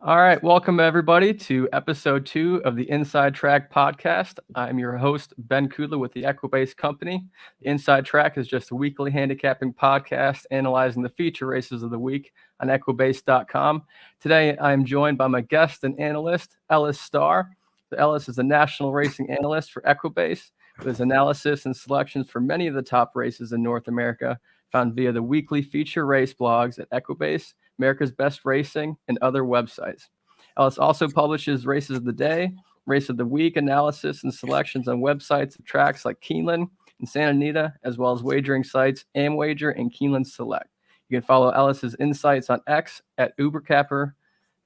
All right, welcome everybody to episode 2 of the Inside Track podcast. I'm your host, Ben Kudla with the Equibase Company. The Inside Track is just a weekly handicapping podcast analyzing the feature races of the week on equibase.com. Today, I'm joined by my guest and analyst, Ellis Starr. Ellis is a national racing analyst for Equibase, with his analysis and selections for many of the top races in North America, found via the weekly feature race blogs at Equibase, America's Best Racing, and other websites. Ellis also publishes Races of the Day, Race of the Week analysis and selections on websites of tracks like Keeneland and Santa Anita, as well as wagering sites AmWager and Keeneland Select. You can follow Ellis's insights on X at UberCapper.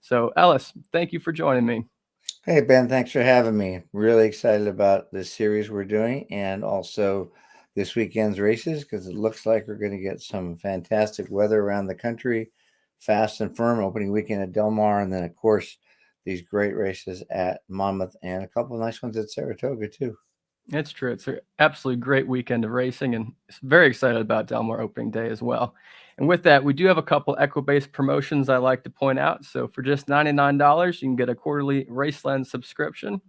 So, Ellis, thank you for joining me. Hey, Ben, thanks for having me. Really excited about this series we're doing and also this weekend's races because it looks like we're going to get some fantastic weather around the country, fast and firm opening weekend at Del Mar, and then, of course, these great races at Monmouth and a couple of nice ones at Saratoga, too. It's true. It's an absolutely great weekend of racing, and very excited about Del Mar opening day as well. And with that, we do have a couple Equibase promotions I like to point out. So for just $99, you can get a quarterly Raceland subscription.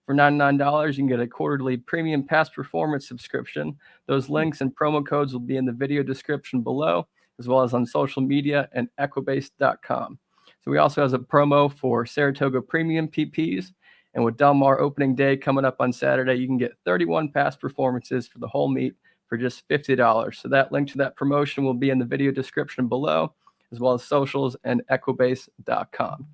For $99, you can get a quarterly premium past performance subscription. Those links and promo codes will be in the video description below, as well as on social media and equibase.com. So we also have a promo for Saratoga premium PPs. And with Del Mar opening day coming up on Saturday, you can get 31 past performances for the whole meet for just $50. So that link to that promotion will be in the video description below, as well as socials and equibase.com.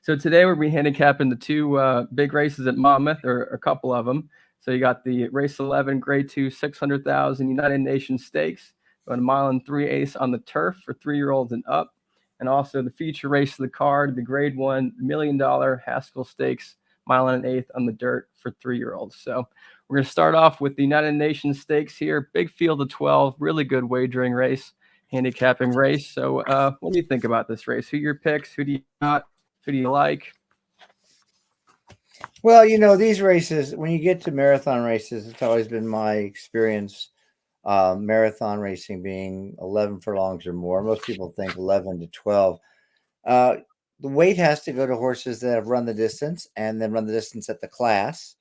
So today we'll be handicapping the two big races at Monmouth, or a couple of them. So you got the Race 11 Grade 2 600,000 United Nations Stakes, about 1 3/8 on the turf for 3-year-olds and up. And also the feature race of the card, the Grade 1 $1 million Haskell Stakes, 1 1/8 on the dirt for 3-year-olds. So we're going to start off with the United Nations Stakes here. Big field of 12, really good wagering race, handicapping race. So what do you think about this race? Who are your picks? Who do you not? Who do you like? Well, these races, when you get to marathon races, it's always been my experience, marathon racing being 11 furlongs or more. Most people think 11 to 12. The weight has to go to horses that have run the distance and then run the distance at the class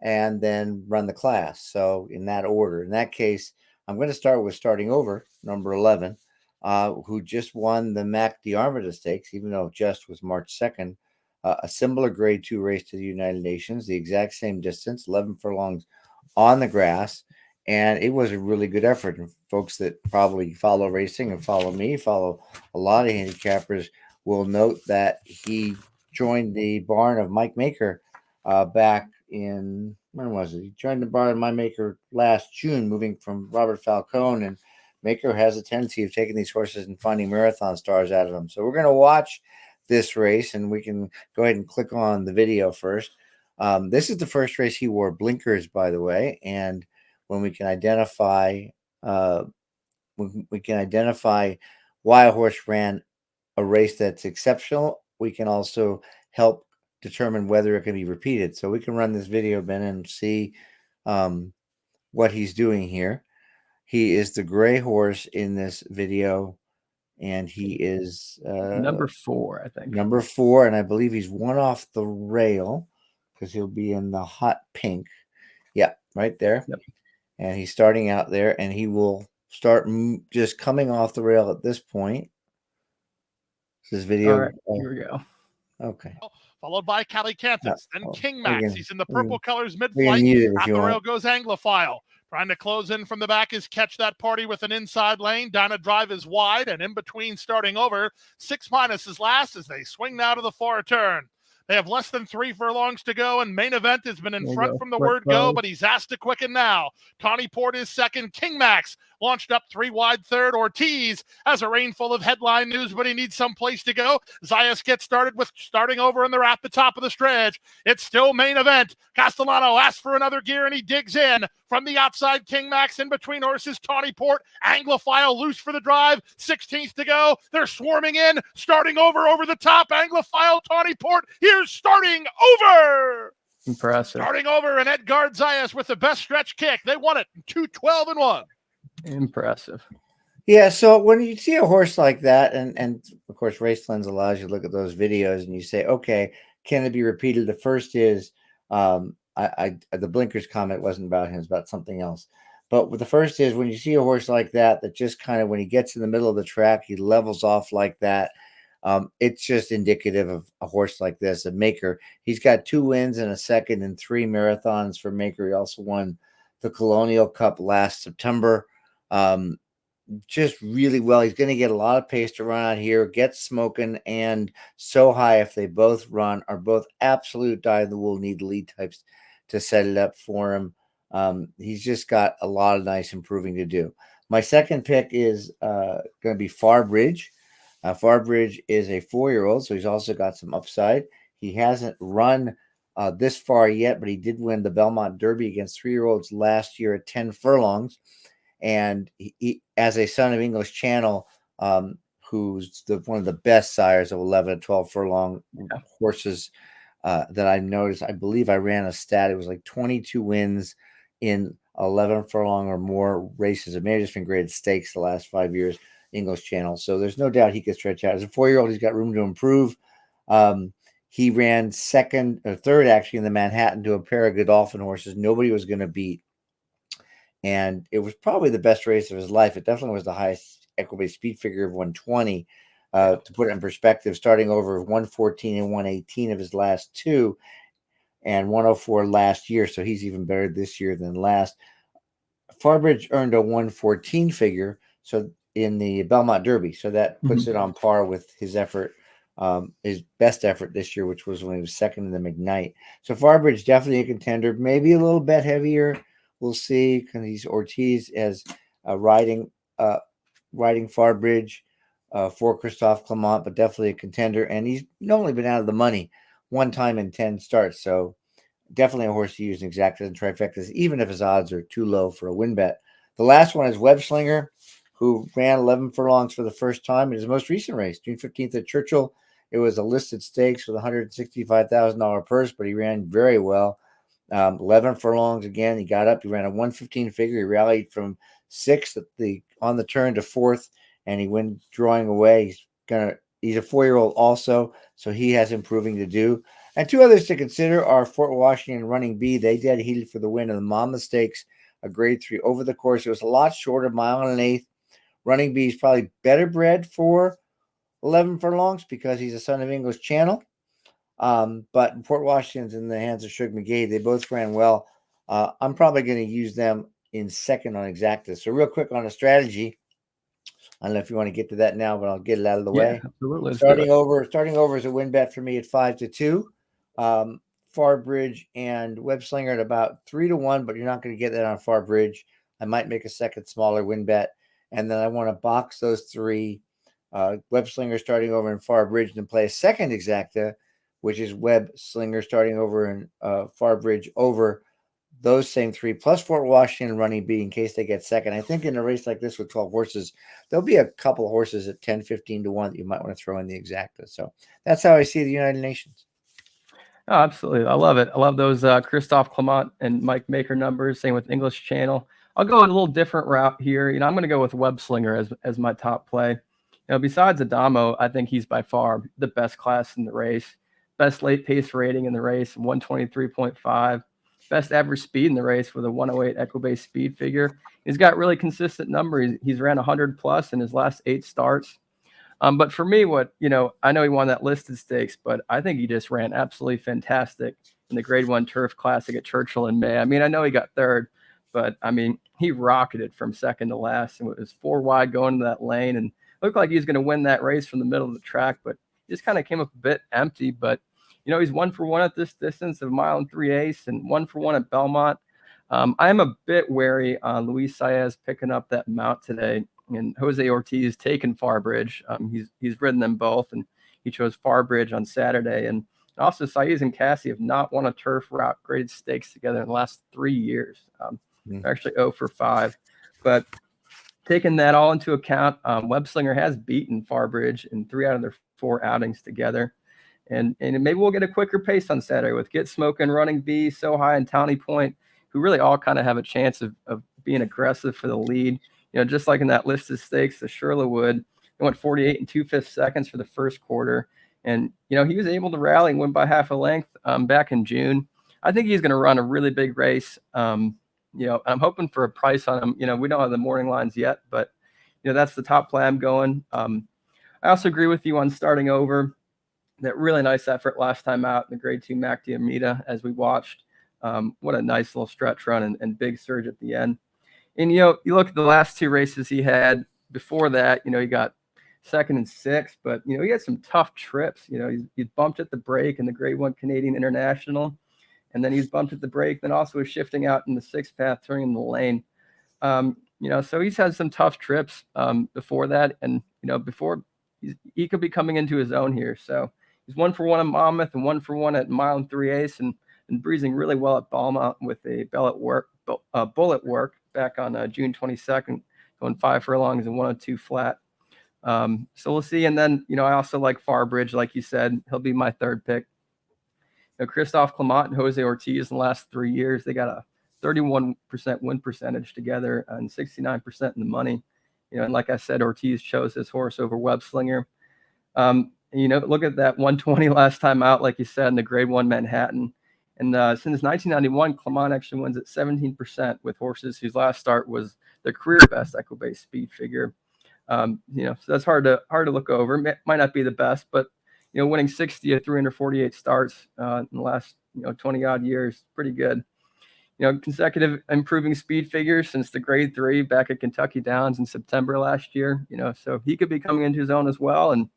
and then run the class. So in that order, in that case, I'm going to start with Starting Over, number 11, who just won the Mac D'Armida Stakes, even though just was March 2nd, a similar Grade 2 race to the United Nations, the exact same distance, 11 furlongs on the grass. And it was a really good effort. And folks that probably follow racing and follow me, follow a lot of handicappers, will note that he joined the barn of Mike Maker back in, when was it? He joined the barn of Mike Maker last June, moving from Robert Falcone. And Maker has a tendency of taking these horses and finding marathon stars out of them. So we're going to watch this race, and we can go ahead and click on the video first. This is the first race he wore blinkers, by the way, and when we can identify why a horse ran a race that's exceptional, we can also help determine whether it can be repeated. So we can run this video, Ben, and see what he's doing here. He is the gray horse in this video, and he is Number 4, I think. Number 4, and I believe he's one off the rail because he'll be in the hot pink. Yeah, right there. Yep. And he's starting out there, and he will start just coming off the rail at this point. This video. All right, here we go. Okay. Followed by Calicantus, then King Max. He's in the purple colors mute mid-flight. it At if you the want. rail goes Anglophile. Trying to close in from the back is Catch That Party with an inside lane. Dyna Drive is wide, and in between Starting Over. 6- is last as they swing now to the far turn. They have less than 3 furlongs to go, and Main Event has been in front from the word go, but he's asked to quicken now. Tawny Port is second. King Max launched up 3 wide third. Ortiz has a rain full of headline news, but he needs some place to go. Zayas gets started with Starting Over, and they're at the top of the stretch. It's still Main Event. Castellano asks for another gear, and he digs in. From the outside, King Max in between horses. Tawny Port, Anglophile loose for the drive. 16th to go. They're swarming in. Starting over the top. Anglophile, Tawny Port. Here's Starting Over. Impressive. Starting Over, and Edgard Zayas with the best stretch kick. They won it 2-12-1. Impressive. Yeah, so when you see a horse like that, and of course Race Lens allows you to look at those videos and you say, okay, can it be repeated? The first is the blinkers comment wasn't about him, it's about something else. But the first is when you see a horse like that, that just kind of when he gets in the middle of the track, he levels off like that. It's just indicative of a horse like this, a Maker. He's got 2 wins and a second in 3 marathons for Maker. He also won the Colonial Cup last September. Just really well. He's going to get a lot of pace to run out here, get smoking, and So High, if they both run, are both absolute die-in-the-wool need lead types to set it up for him. He's just got a lot of nice improving to do. My second pick is going to be Farbridge. Farbridge is a 4-year-old, so he's also got some upside. He hasn't run this far yet, but he did win the Belmont Derby against 3-year-olds last year at 10 furlongs. And he, as a son of English Channel, who's one of the best sires of 11 and 12 furlong horses that I noticed. I believe I ran a stat. It was like 22 wins in 11 furlong or more races. It may have just been graded stakes the last 5 years, English Channel. So there's no doubt he could stretch out. As a 4-year-old, he's got room to improve. He ran second or third actually in the Manhattan to a pair of Godolphin horses nobody was going to beat. And it was probably the best race of his life. It definitely was the highest equibase speed figure of 120. To put it in perspective, starting over 114 and 118 of his last 2 and 104 last year. So he's even better this year than last. Farbridge earned a 114 figure so in the Belmont Derby. So that puts it on par with his effort, his best effort this year, which was when he was second in the McKnight. So Farbridge definitely a contender, maybe a little bit heavier. We'll see. Because he's Ortiz as riding Farbridge for Christophe Clement, but definitely a contender. And he's normally been out of the money one time in 10 starts. So definitely a horse to use in exactas and trifectas, even if his odds are too low for a win bet. The last one is Webslinger, who ran 11 furlongs for the first time in his most recent race, June 15th at Churchill. It was a listed stakes with a $165,000 purse, but he ran very well. 11 furlongs again. He got up. He ran a 115 figure. He rallied from 6th on the turn to 4th, and he went drawing away. He's a 4-year-old also, so he has improving to do. And 2 others to consider are Fort Washington and Running B. They dead heated for the win in the Monmouth Stakes, a grade 3 over the course. It was a lot shorter, 1.125 miles. Running B is probably better bred for 11 furlongs because he's a son of English Channel. But Port Washington's in the hands of Shug McGee. They both ran well. I'm probably going to use them in second on exactas. So real quick on a strategy. I don't know if you want to get to that now, but I'll get it out of the way. Absolutely. Starting over is a win bet for me at 5-2. Farbridge and Webslinger at about 3-1, but you're not going to get that on Farbridge. I might make a second smaller win bet. And then I want to box those 3. Webslinger starting over in Farbridge and play a second exacta, which is Webslinger starting over in Farbridge over those same 3 plus Fort Washington and Running B in case they get second. I think in a race like this with 12 horses, there'll be a couple of horses at 10, 15-1 that you might want to throw in the exacta. So that's how I see the United Nations. Oh, absolutely. I love it. I love those Christophe Clement and Mike Maker numbers. Same with English Channel. I'll go a little different route here. I'm going to go with Webslinger as my top play. Besides Adamo, I think he's by far the best class in the race. Best late pace rating in the race, 123.5. Best average speed in the race with a 108 equibase speed figure. He's got really consistent numbers. He's ran 100 plus in his last 8 starts. But for me, I know he won that listed stakes, but I think he just ran absolutely fantastic in the Grade 1 Turf Classic at Churchill in May. I know he got third, but he rocketed from second to last, and it was 4 wide going into that lane, and looked like he was going to win that race from the middle of the track, but he just kind of came up a bit empty. But he's 1 for 1 at this distance of 1 3/8 and 1 for 1 at Belmont. I am a bit wary on Luis Saez picking up that mount today, and Jose Ortiz taking Farbridge. He's ridden them both, and he chose Farbridge on Saturday. And also, Saez and Cassie have not won a turf route graded stakes together in the last 3 years. They're actually 0 for 5. But taking that all into account, Webslinger has beaten Farbridge in 3 out of their 4 outings together. And maybe we'll get a quicker pace on Saturday with Get Smoking, Running B, So High, and Townie Point, who really all kind of have a chance of being aggressive for the lead. just like in that listed stakes, the Sherwood, he went 48 and 2/5 seconds for the first quarter. And, he was able to rally and win by half a length back in June. I think he's going to run a really big race. I'm hoping for a price on him. We don't have the morning lines yet, but, that's the top play I'm going. I also agree with you on starting over. That really nice effort last time out in the grade 2 Mac Diomeda as we watched. What a nice little stretch run and big surge at the end. And, you look at the last 2 races he had before that, he got 2nd and 6th, but, he had some tough trips. He's bumped at the break in the grade 1 Canadian International, and then he's bumped at the break, then also was shifting out in the 6th path, turning in the lane. So he's had some tough trips before that. And, before he could be coming into his own here. So he's 1 for 1 at Monmouth and 1 for 1 at mile and 3/8 and breezing really well at Balma with a bullet work back on June 22nd, going 5 furlongs and 102 flat. So we'll see. And then, I also like Farbridge, like you said, he'll be my 3rd pick. Christophe Clement and Jose Ortiz in the last 3 years, they got a 31% win percentage together and 69% in the money. And like I said, Ortiz chose his horse over Web Slinger. Look at that 120 last time out, like you said, in the grade 1 Manhattan. And since 1991, Clement actually wins at 17% with horses whose last start was their career best Equibase speed figure. So that's hard to look over. Might not be the best, but winning 60 of 348 starts in the last 20 odd years, pretty good. Consecutive improving speed figures since the grade 3 back at Kentucky Downs in September last year. So he could be coming into his own as well. And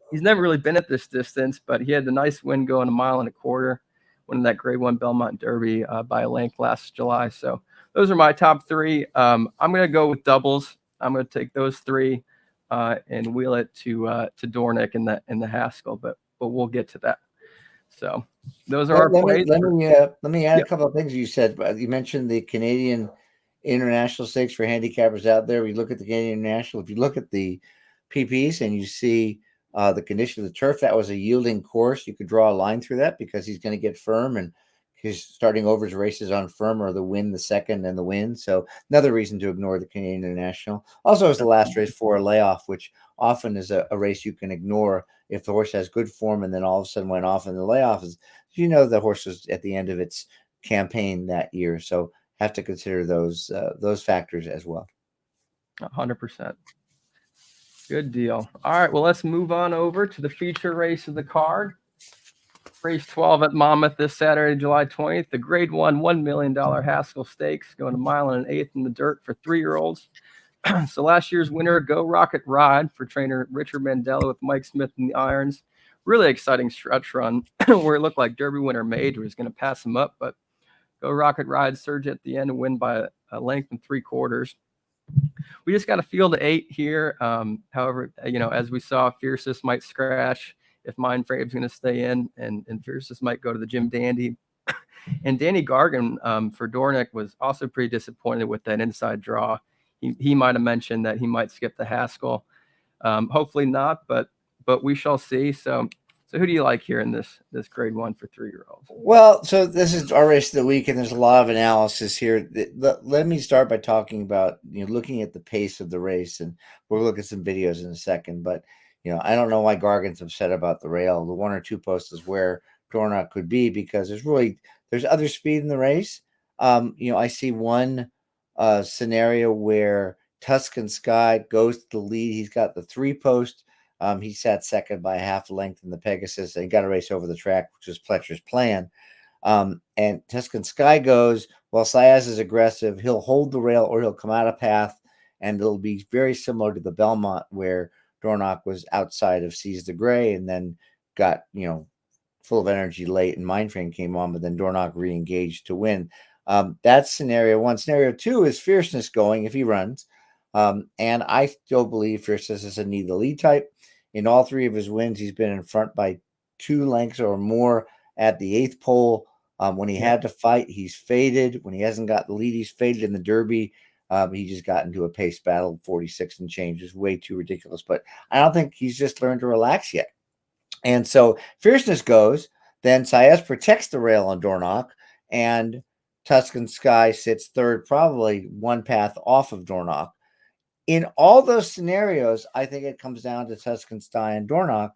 he's never really been at this distance, but he had the nice win going 1.25 miles, winning that grade 1 Belmont Derby by a length last July. So those are my top 3. I'm going to go with doubles. I'm going to take those 3 and wheel it to Dornick in the Haskell, but we'll get to that. So those are our plays. Let me add a couple of things you said. You mentioned the Canadian International Stakes for handicappers out there. We look at the Canadian International. If you look at the PPs and you see the condition of the turf, that was a yielding course. You could draw a line through that because he's going to get firm, and his starting overs races on firm or the win, the second, and the win. So another reason to ignore the Canadian International. Also, is the last race for a layoff, which often is a race you can ignore if the horse has good form and then all of a sudden went off in the layoff. Is the horse was at the end of its campaign that year, so have to consider those factors as well. 100%. Good deal. All right, well, let's move on over to the feature race of the card. Race 12 at Monmouth this Saturday, July 20th. The grade 1 $1 million Haskell Stakes, going 1 1/8 miles in the dirt for 3-year-olds. So last year's winner, Go Rocket Ride, for trainer Richard Mandela with Mike Smith in the irons. Really exciting stretch run where it looked like Derby winner Mage was going to pass him up, but Go Rocket Ride surge at the end and win by a length and 3/4. We just got a field of 8 here. However, as we saw, Fiercest might scratch if Mindframe's going to stay in, and Fiercest might go to the Jim Dandy. And Danny Gargan for Dornick was also pretty disappointed with that inside draw. He might have mentioned that he might skip the Haskell. Hopefully not, but we shall see. So who do you like here in this grade 1 for 3-year-olds? Well, so this is our race of the week, and there's a lot of analysis here. Let me start by talking about looking at the pace of the race, and we'll look at some videos in a second. But I don't know why Gargan's upset about the rail. The 1 or 2 post is where Dornock could be, because there's other speed in the race. I see one scenario where Tuscan Sky goes to the lead. He's got the 3 post. He sat second by a half length in the Pegasus, and he got a race over the track, which was Pletcher's plan. And Tuscan Sky goes, while Saez is aggressive, he'll hold the rail or he'll come out of path, and it'll be very similar to the Belmont, where Dornock was outside of Seize the Gray and then got, full of energy late, and Mindframe came on, but then Dornock re-engaged to win. That's scenario 1. Scenario 2 is Fierceness going if he runs. And I still believe Fierceness is a need the lead type. In all 3 of his wins, he's been in front by 2 lengths or more at the 8th pole. When he had to fight, he's faded. When he hasn't got the lead, he's faded in the Derby. He just got into a pace battle, 46 and change. Is way too ridiculous. But I don't think he's just learned to relax yet. And so Fierceness goes. Then Saez protects the rail on Dornock, and Tuscan Sky sits 3rd, probably 1 path off of Dornock. in all those scenarios, I think it comes down to Tuskenstein and Dornoch.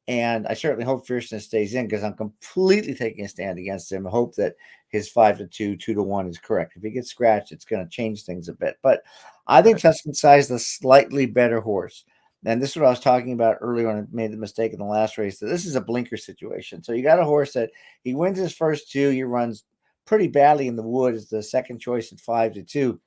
And I certainly hope Fierceness stays in because I'm completely taking a stand against him. I hope that his 5-2, 2-1 is correct. If he gets scratched, it's going to change things a bit. But I think Tuskenstein is the slightly better horse. And this is what I was talking about earlier when I made the mistake in the last race. That this is a blinker situation. So you got a horse that he wins his first two. He runs pretty badly in the wood as the second choice at 5-2.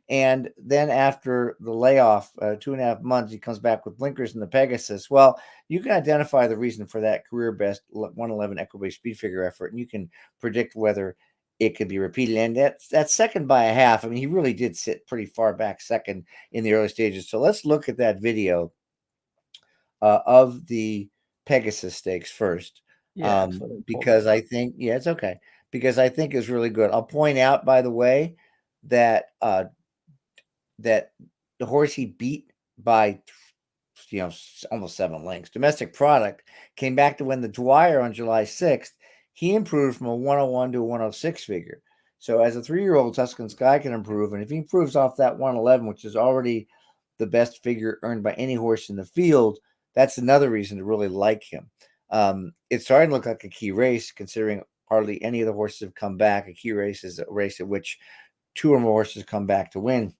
And then after the layoff, 2.5 months, he comes back with blinkers in the Pegasus. Well, you can identify the reason for that career best 111 Equibase speed figure effort, and you can predict whether it could be repeated. And that's second by a half. I mean, he really did sit pretty far back second in the early stages. So let's look at that video of the Pegasus Stakes first. Yeah, because I think, it's okay. Because I think it's really good. I'll point out, by the way, that that the horse he beat by almost 7 lengths, Domestic Product, came back to win the Dwyer on July 6th. He improved from a 101 to a 106 figure. So as a 3-year-old, Tuscan Sky can improve. And if he improves off that 111, which is already the best figure earned by any horse in the field, that's another reason to really like him. It's starting to look like a key race, considering hardly any of the horses have come back. A key race is a race at which 2 or more horses come back to win.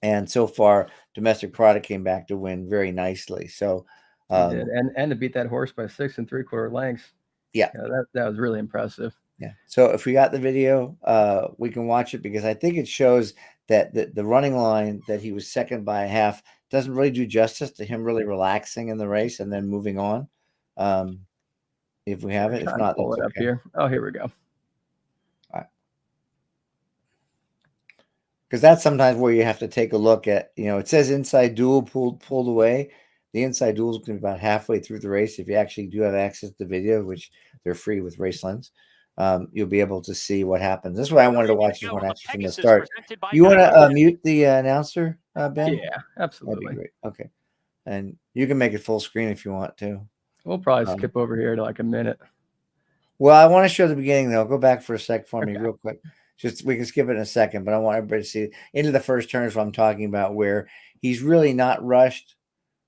And so far, Domestic Product came back to win very nicely. So he did, and to beat that horse by 6 3/4 lengths. Yeah, that was really impressive. Yeah. So if we got the video, we can watch it because I think it shows that the running line that he was second by a half doesn't really do justice to him really relaxing in the race and then moving on. If we have it, if not, pull it up here. Oh, here we go. Because that's sometimes where you have to take a look at, it says inside duel pulled away. The inside duel is going to be about halfway through the race. If you actually do have access to the video, which they're free with RaceLens, you'll be able to see what happens. This is why I wanted to watch this one actually from the start. You want to mute the announcer, Ben? Yeah, absolutely. That'd be great. Okay. And you can make it full screen if you want to. We'll probably skip over here to like a minute. Well, I want to show the beginning, though. Go back for a sec for me real quick. We can skip it in a second, but I want everybody to see into the first turns what I'm talking about, where he's really not rushed.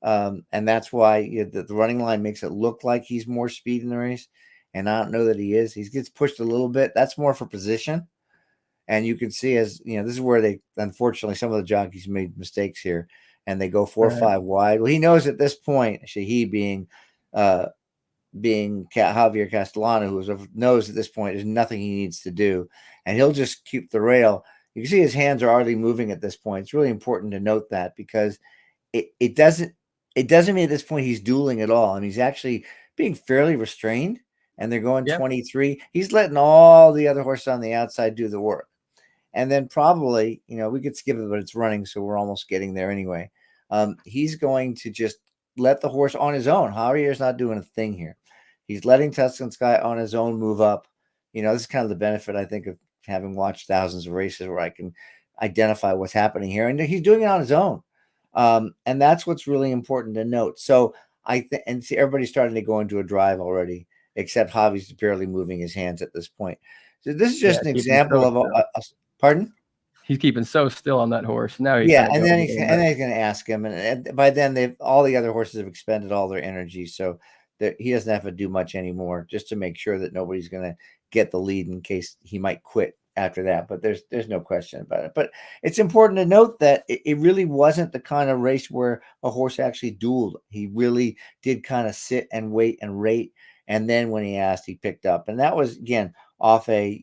And that's why the running line makes it look like he's more speed in the race. And I don't know that he is. He gets pushed a little bit. That's more for position. And you can see this is where unfortunately, some of the jockeys made mistakes here and they go 4 or 5 wide. Well, he knows at this point, actually, he being Javier Castellano, who knows at this point there's nothing he needs to do, and he'll just keep the rail. You can see his hands are already moving at this point. It's really important to note that because it doesn't mean at this point he's dueling at all. I mean, he's actually being fairly restrained, and they're going 23. He's letting all the other horses on the outside do the work. And then probably, we could skip it, but it's running, so we're almost getting there anyway. He's going to just let the horse on his own. Javier's not doing a thing here. He's letting Tuscan Sky on his own move up. This is kind of the benefit, I think, of having watched thousands of races where I can identify what's happening here. And he's doing it on his own. And that's what's really important to note. So and see, everybody's starting to go into a drive already, except Javi's barely moving his hands at this point. So this is just an example of a pardon? He's keeping so still on that horse. Now and then he's going to ask him. And by then, all the other horses have expended all their energy. So he doesn't have to do much anymore just to make sure that nobody's going to get the lead in case he might quit after that. But there's no question about it. But it's important to note that it really wasn't the kind of race where a horse actually dueled. He really did kind of sit and wait and rate. And then when he asked, he picked up. And that was, again, off a,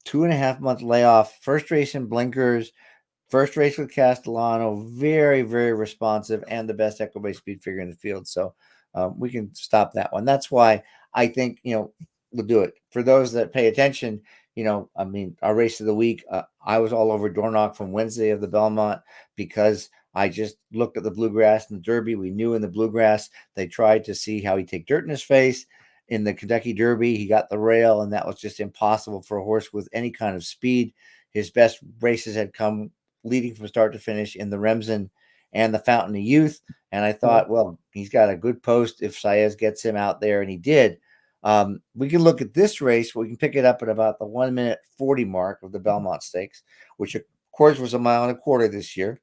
2.5 month layoff, first race in blinkers, first race with Castellano, very, very responsive and the best Equibase speed figure in the field. So we can stop that one. That's why I think, we'll do it. For those that pay attention, our race of the week, I was all over Dornoch from Wednesday of the Belmont because I just looked at the bluegrass and the Derby. We knew in the bluegrass, they tried to see how he'd take dirt in his face. In the Kentucky Derby, he got the rail, and that was just impossible for a horse with any kind of speed. His best races had come leading from start to finish in the Remsen and the Fountain of Youth. And I thought, well, he's got a good post if Saez gets him out there, and he did. We can look at this race. We can pick it up at about the 1:40 mark of the Belmont Stakes, which, of course, was 1.25 miles this year.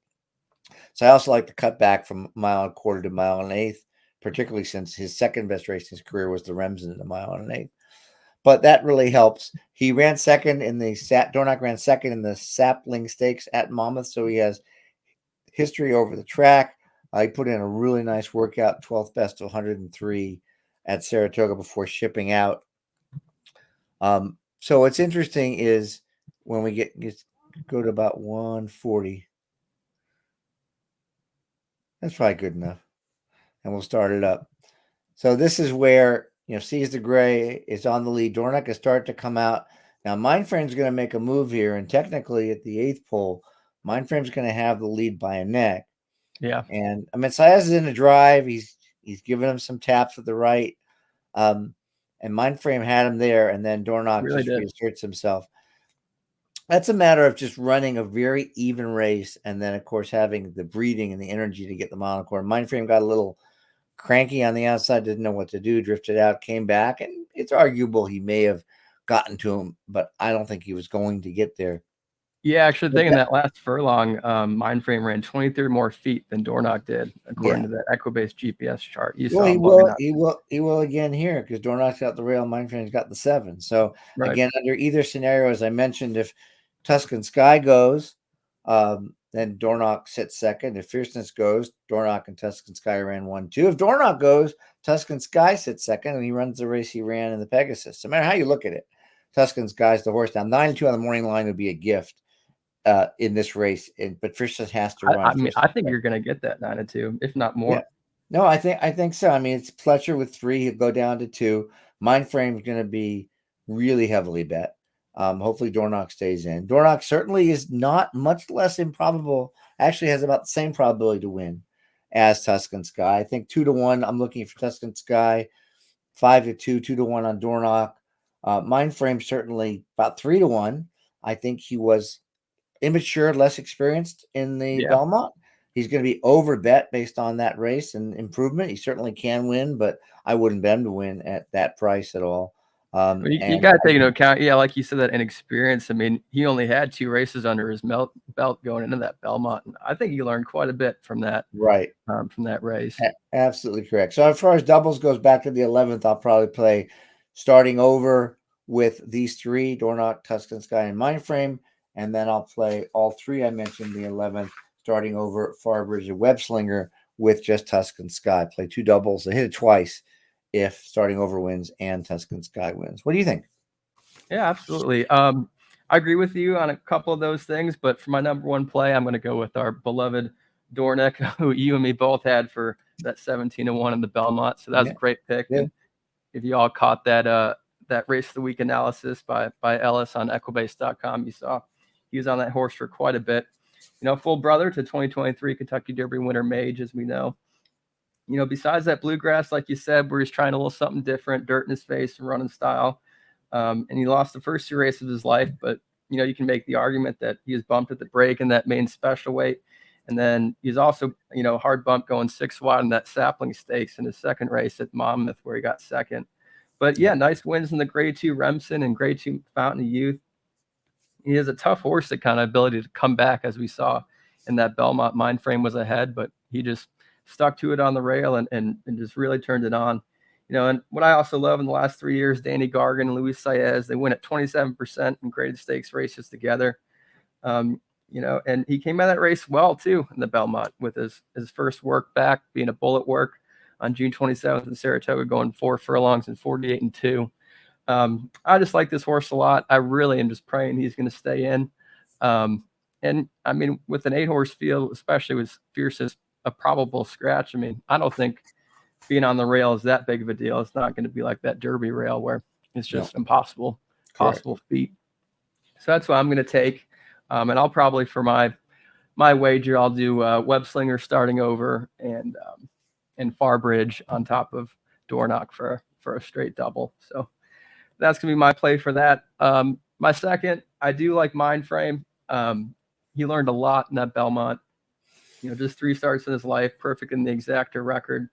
So I also like to cut back from mile and a quarter to mile and an eighth, particularly since his second best race in his career was the Remsen in the mile and an eighth. But that really helps. He ran second in the Dornock ran second in the Sapling Stakes at Monmouth, so he has history over the track. He put in a really nice workout, 12th best of 103 at Saratoga before shipping out. So what's interesting is when we go to about 140. That's probably good enough. And we'll start it up. So this is where, Seize the Gray is on the lead. Dornock is starting to come out. Now, Mindframe's going to make a move here. And technically at the eighth pole, Mindframe's going to have the lead by a neck. Yeah. And I mean, Saez is in a drive. He's giving him some taps with the right. And Mindframe had him there. And then Dornock Really just did. reasserts himself. That's a matter of just running a very even race. And then, of course, having the breathing and the energy to get the mile and a quarter. Mindframe got a little cranky on the outside, didn't know what to do, drifted out, came back, and it's arguable he may have gotten to him, but I don't think he was going to get there. Yeah, actually, thinking that last furlong, Mindframe ran 23 more feet than Dornock did, according to that Equibase GPS chart. You saw he will again here because Dornock's got the rail, Mindframe's got the 7. So again, under either scenario, as I mentioned, if Tuscan Sky goes, then Dornock sits second. If Fierceness goes, Dornock and Tuscan Sky ran 1-2. If Dornock goes, Tuscan Sky sits second, and he runs the race he ran in the Pegasus. No matter how you look at it, Tuscan Sky's the horse. Now, 9-2 on the morning line would be a gift in this race, but Fierceness has to run. I mean, I think you're going to get that 9-2, if not more. Yeah. No, I think so. I mean, it's Pletcher with 3. He'll go down to 2. Mindframe is going to be really heavily bet. Hopefully Dornock stays in. Dornock certainly is not much less improbable. Actually has about the same probability to win as Tuscan Sky. I think 2-1. I'm looking for Tuscan Sky. 5-2, 2-1 on Dornock. Mindframe certainly about 3-1. I think he was immature, less experienced in the Belmont. He's going to be over bet based on that race and improvement. He certainly can win, but I wouldn't bet him to win at that price at all. You got to take into account, like you said, that inexperience. I mean, he only had 2 races under his belt going into that Belmont. And I think he learned quite a bit from that. Right. From that race. Absolutely correct. So as far as doubles goes back to the 11th, I'll probably play starting over with these 3, Dornock, Tuscan Sky, and Mindframe. And then I'll play all 3 I mentioned, the 11th, starting over Farbridge and Webslinger with just Tuscan Sky. Play 2 doubles. I hit it twice if starting over wins and Tuscan Sky wins. What do you think? Yeah, absolutely. I agree with you on a couple of those things, but for my number 1 play, I'm going to go with our beloved Dornock, who you and me both had for that 17-1 in the Belmont. So that was a great pick. Yeah. And if you all caught that race of the week analysis by Ellis on Equibase.com, you saw he was on that horse for quite a bit. Full brother to 2023 Kentucky Derby winner Mage, as we know. Besides that bluegrass, like you said, where he's trying a little something different, dirt in his face and running style. And he lost the first 2 races of his life, but you can make the argument that he was bumped at the break in that main special weight. And then he's also, hard bump going 6 wide in that Sapling Stakes in his second race at Monmouth, where he got second. But yeah, nice wins in the Grade 2 Remsen and Grade 2 Fountain of Youth. He has a tough horse, that kind of ability to come back, as we saw in that Belmont. Mindframe was ahead, but he just stuck to it on the rail and just really turned it on. And what I also love in the last 3 years, Danny Gargan and Luis Saez, they win at 27% in graded stakes races together. And he came out of that race well too in the Belmont with his first work back, being a bullet work on June 27th in Saratoga, going 4 furlongs and 48-2. I just like this horse a lot. I really am just praying he's going to stay in. And I mean, with an 8-horse field, especially with Fierce's a probable scratch, I mean, I don't think being on the rail is that big of a deal. It's not going to be like that Derby rail where it's just impossible feat. So that's what I'm going to take. And I'll probably, for my wager, I'll do Webslinger starting over and Farbridge on top of Dornock for a straight double. So that's going to be my play for that. My second, I do like Mindframe. He learned a lot in that Belmont. Just 3 starts in his life, perfect in the exactor record,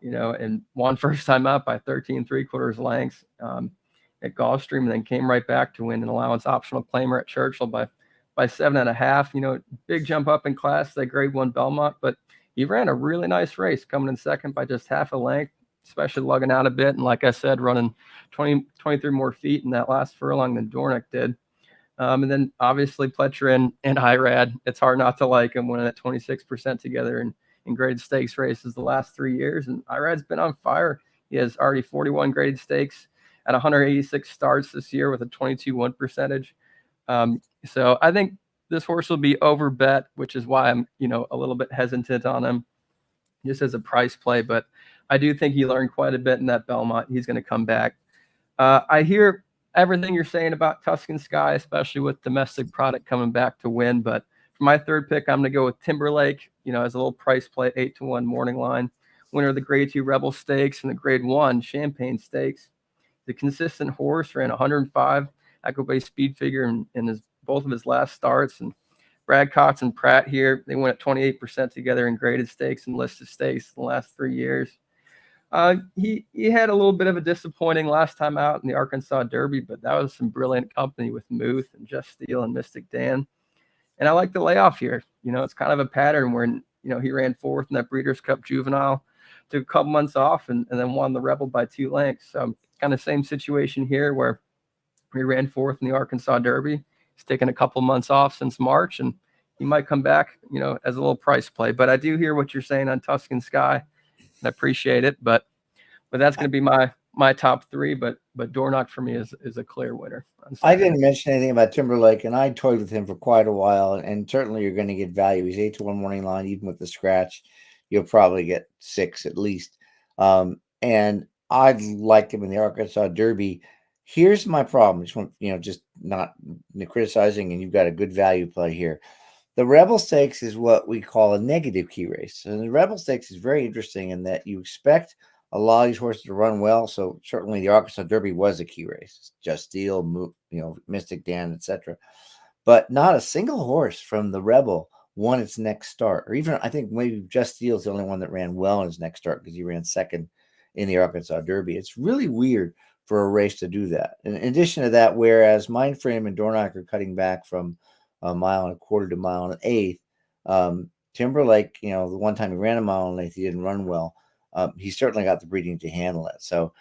and won first time up by 13 3/4 lengths at Gulfstream, and then came right back to win an allowance optional claimer at Churchill by by 7.5. You know, big jump up in class, that grade 1 Belmont, but he ran a really nice race, coming in second by just half a length, especially lugging out a bit. And like I said, running 23 more feet in that last furlong than Dornick did. And then obviously Pletcher and Irad, it's hard not to like him, winning at 26% together in graded stakes races the last 3 years. And Irad's been on fire. He has already 41 graded stakes at 186 starts this year with a 22-1 percentage. So I think this horse will be over bet, which is why I'm, a little bit hesitant on him just as a price play. But I do think he learned quite a bit in that Belmont. He's going to come back. I hear everything you're saying about Tuscan Sky, especially with domestic product coming back to win. But for my third pick, I'm going to go with Timberlake, as a little price play, 8-1 morning line. Winner of the grade 2 Rebel Stakes and the grade 1 Champagne Stakes. The consistent horse, ran 105 Echo-based speed figure in both of his last starts. And Brad Cox and Pratt here, they went at 28% together in graded stakes and listed stakes in the last 3 years. He had a little bit of a disappointing last time out in the Arkansas Derby, but that was some brilliant company with Muth and Just Steel and Mystic Dan. And I like the layoff here. It's kind of a pattern where, he ran fourth in that Breeders' Cup Juvenile, took a couple months off, and then won the Rebel by 2 lengths. So kind of same situation here where he ran fourth in the Arkansas Derby. He's taken a couple months off since March, and he might come back, as a little price play. But I do hear what you're saying on Tuscan Sky, and I appreciate it. But that's going to be my top 3. But Dornock for me is a clear winner. I didn't mention anything about Timberlake, and I toyed with him for quite a while, and certainly you're going to get value. He's 8-1 morning line, even with the scratch. You'll probably get 6 at least. And I like him in the Arkansas Derby. Here's my problem. Just not criticizing, and you've got a good value play here. The Rebel Stakes is what we call a negative key race. And the Rebel Stakes is very interesting in that you expect a lot of these horses to run well. So certainly the Arkansas Derby was a key race. Just Steel, Mystic Dan, etc. But not a single horse from the Rebel won its next start. Or even I think maybe Just Steel is the only one that ran well in his next start because he ran second in the Arkansas Derby. It's really weird for a race to do that. In addition to that, whereas Mindframe and Dornock are cutting back from 1.25 miles to 1.125 miles, Timberlake, the one time he ran 1.1 miles, he didn't run well. He's certainly got the breeding to handle it. So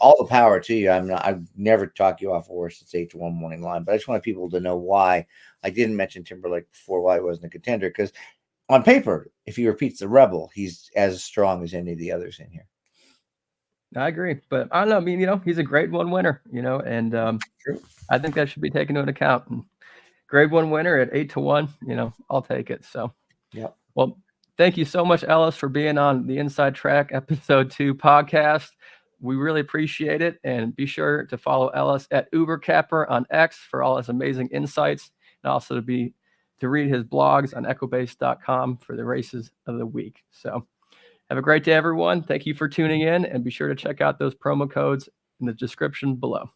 all the power to you. I've never talked you off a horse that's 8-1 morning line, but I just want people to know why I didn't mention Timberlake before, why he wasn't a contender. Because on paper, if he repeats the Rebel, he's as strong as any of the others in here. I agree, but I don't know. I mean, he's a grade 1 winner, and I think that should be taken into account. And grade 1 winner at 8-1, I'll take it. So, yeah. Well, thank you so much, Ellis, for being on the Inside Track Episode 2 podcast. We really appreciate it. And be sure to follow Ellis at UberCapper on X for all his amazing insights, and also to read his blogs on echobase.com for the races of the week. So have a great day, everyone. Thank you for tuning in, and be sure to check out those promo codes in the description below.